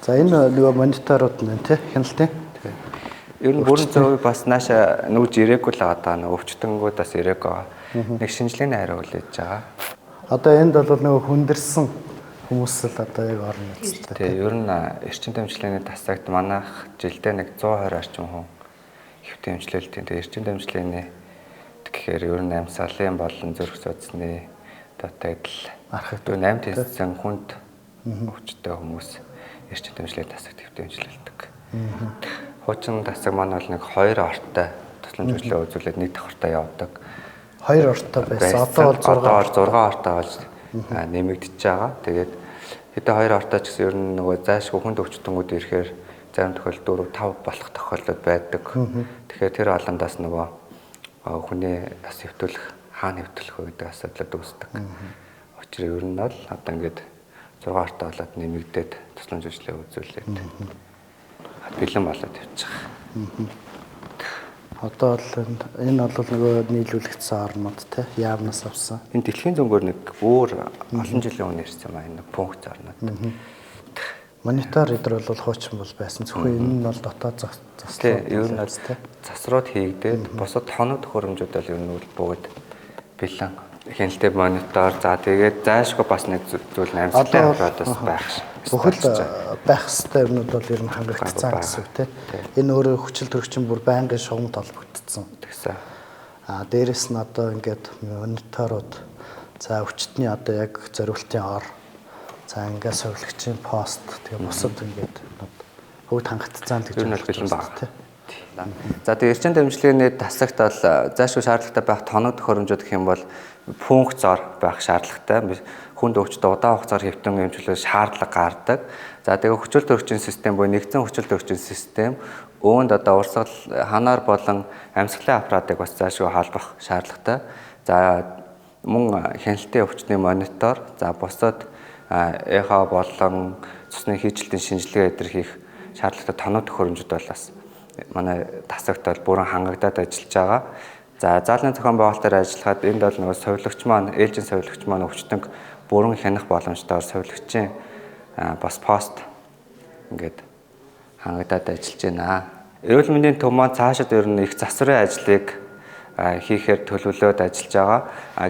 За энэ нөгөө мониторууд нь тий хяналтын. Ер нь бүрэн зөв бас нааша нүүж ирээгүй л байгаа даа. Өвчтөнгүүд бас ирээгүй байгаа. Нэг шинжилгээний хариу хүлээж байгаа. Одоо энд бол нөгөө хүндэрсэн хүмүүс л одоо яг орно үстэй. Тий, ер нь эрчим дамжлагын тасагт манайх жилдээ нэг 120 орчим хүн хэвтэ эмчлэлтийн. Тэгээ эрчим дамжлагын гэхээр ер нь амьсгалын болон зүрх судасны дотоодл архив 8 тестсэн хүнд өвчтөе хүмүүс эрчим дамжлагын тасагт хэвтэ эмчлэлдэг. Хуучин тасаг маань бол нэг 2 ортой тусламж үйлчлэл үзүүлээд нэг давхартай явдаг. 2 ортой байсан. Одоо бол 6 ортой болж нэмэгдэж байгаа. Тэгээд хэдэн 2 ортой ч гэсэн ер нь нөгөө заашгүй хүнд өвчтөнгүүд ирэхээр зарим тохиолдолд 4 5 болох тохиолдол байдаг. Тэгэхээр тэр олондоос нөгөө хүний бас хэвтүүлэх хаана хэвтүүлэх вэ гэдэг асуудлууд үүсдэг. Учир нь ер нь бол одоо ингээд 6 ортой болоод нэмэгдээд тусламж үйлчлэл үзүүлээд бэлэн болоод явж байгаа. Одоо л энэ бол нөгөө нийлүүлэгдсэн орнууд те яамнаас авсан. Энэ дэлхийн зөнгөөр нэг өөр олон жилийн өмнө ирсэн юм аа энэ пункт орнууд. Монитор эдэр бол хуучин бол байсан. Зөвхөн энэ нь бол дотоод заслууд. Ер нь засрууд хийгдээд бусад хоног төхөөрөмжүүд бол ер нь бүгд бэлэн хяналттай монитор за тэгээд заашгүй бас нэг зүйл амьсгалын аппаратаас байх ш. Бүхэл байх ёстой юмнууд бол ер нь хангагдсан гэсэн үг тийм. Энэ өөрөө хүчил төрөгчин бүр байнгын шугамд холбогдсон. Тэгсэн. Дээрэс нь одоо ингээд мониторууд за өвчтний одоо яг зориултын ор за ингээд сувилагчийн пост тэгээ бусад ингээд хөвд хангагдсан гэж бэлэн байна. За тэгээ эрчим дамжлагын тасагт бол заашгүй шаардлагатай байх тоног төхөөрөмжүүд гэх юм бол пункт зор байх шаардлагатай. Хүнд өвчтөд удаан хугацаар хэвтэн эмчлэх шаардлага гардаг. За тэгээ хүчил төрөгчийн систем буюу нэгдсэн хүчил төрөгчийн систем өөнд одоо урсгал ханаар болон амьсгалын аппаратыг бас заашгүй холбох шаардлагатай. За мөн хяналтын өвчтний монитор, за бусад эхо болон цусны хийжилтийн шинжилгээ эдэр хийх шаардлагатай тоног төхөөрөмжүүд бол бас манай тасагт бол бүрэн хангагдаад ажиллаж байгаа. За заалны зохион байгуулалтаар ажиллахад энд бол нөгөө сувилагч маань, ээлжийн сувилагч маань өвчтөнг бүрэн хянах боломжтойгоор сувилагчийн бас пост ингээд хангагдаад ажиллаж байна. Эрүүл мэндийн төв маань цаашид ер нь их засварын ажлыг хийхээр төлөвлөөд ажиллаж байгаа.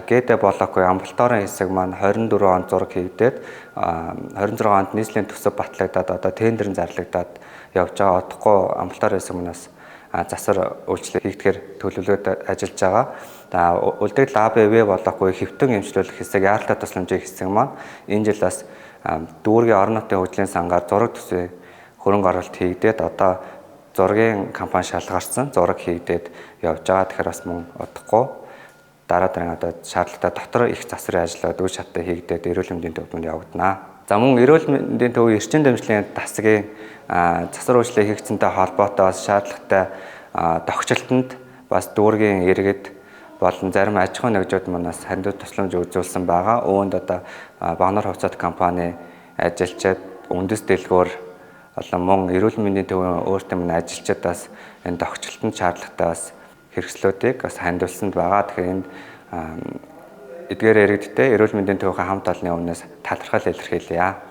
ГД блокгүй амбулаторын хэсэг маань 24 онд зураг хийгдээд 26 онд нийслэлийн төсөв батлагдаад одоо тендерын зарлагдаад явж байгаа. Одохгүй амбулаторын хэсэг манаас засвар үйлчлэл хийгдэхээр төлөвлөөд ажиллаж байгаа. За үлдэгдэл АБВ блокгүй хэвтэн эмчлүүлэх хэсэг яаралтай тусламжийн хэсэг маань энэ жил бас дүүргийн орон нутгийн хөгжлийн сангаар зураг төсвийн хөрөнгө оруулалт хийгдээд одоо зургийн компани шалгарсан зураг хийгдээд явж байгаа. Тэгэхээр бас мөн удахгүй дараа дараагийн одоо шаардлагатай дотор их засварын ажлууд үе шаттай хийгдээд эрүүл мэндийн төвд мөн явагдана. За мөн эрүүл мэндийн төв эрчим дамжлагын тасгийн засвар үйлчлэл хийгдсэнтэй холбоотой бас шаардлагатай тогтчлолтод бас дүүргийн иргэд болон зарим аж ахуйн нэгжүүд манаас хандив тусламж үзүүлсэн байгаа. Өөнд одоо Багнар хувьцаат компани ажиллачаад үндэс дэлгүүр болон мөн эрүүл мэндийн төвийн өөртөө мөн ажилчдаас энэ тогтчлолтод шаардлагатай бас хэрэгслүүдийг бас хандивсанд байгаа. Тэгэхээр энд эдгээр иргэдтэй эрүүл мэндийн төвийн хамт олонны өмнөөс талархал илэрхийлье.